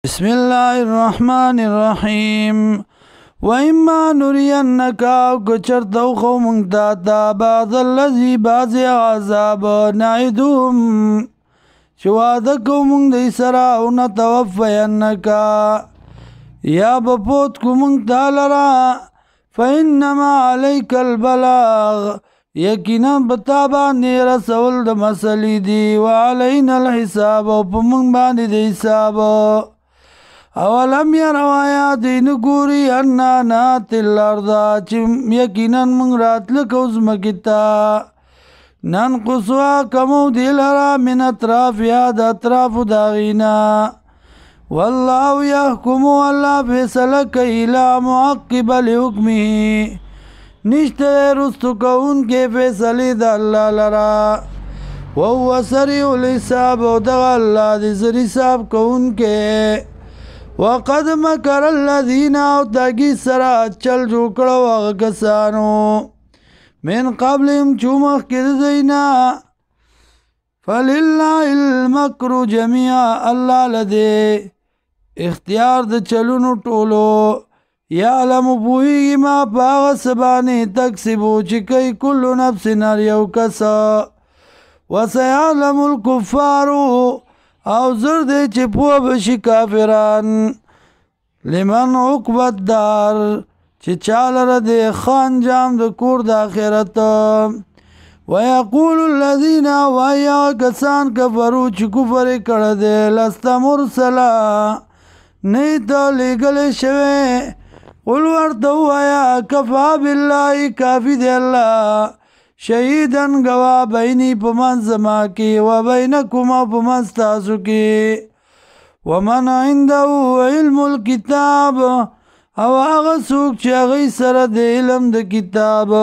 بسم الله الرحمن الرحیم وَإِمَّا نُرِيَنَّكَ او کچرتو خو منگتاتا بعض اللذی بعض عذاب نعیدهم چوادکو منگ دی سرا او نتوفینکا یا بپوت کو منگتا لرا فَإِنَّمَا عَلَيْكَ الْبَلَاغ یقینا بتابا نیر سول د مسلی دی وعلینا الحساب او پمنگ باندې دی حساب اولم يروا آیات نګوري ان نات الارض چې یقینا من راتلک اوس مکتا ننقصوا کمو دی لرا من اطراف یاد اطراف داغینا والله يحكم والله فیصله کوي لا معقب لحکمه نشته رستو کون کے فیصلی دا اللہ لرا وهو سریع الحساب و دا اللہ دی زر حساب کون کے وقد مکر الذین او تاگی سرا چل جوکڑا وغکسانو من قبلهم چومخ کد دینا فللہ المکر جميعا اللہ لدے اختیار دا چلونو ٹولو یعلم پوئیگی ما پاغ سبانی تکسبو چکی کل نفس نر یو کسا وسیعلم الکفارو او زردے چپو بشی کافران لمن عقبت دار چی چالر دے خان جام د کور د آخرت ویقول الذین ویا کسان کفرو چی کفر کردے لست مرسلا نیتا لگل شوے قل ورتو آیا کفا باللہ کافی دے اللہ شہیدن گوا بینی پمن زما کی و بینکما پمن ستاسو کی ومن عنده علم الكتاب او آغا سوک چی اغی سر دے علم دے کتاب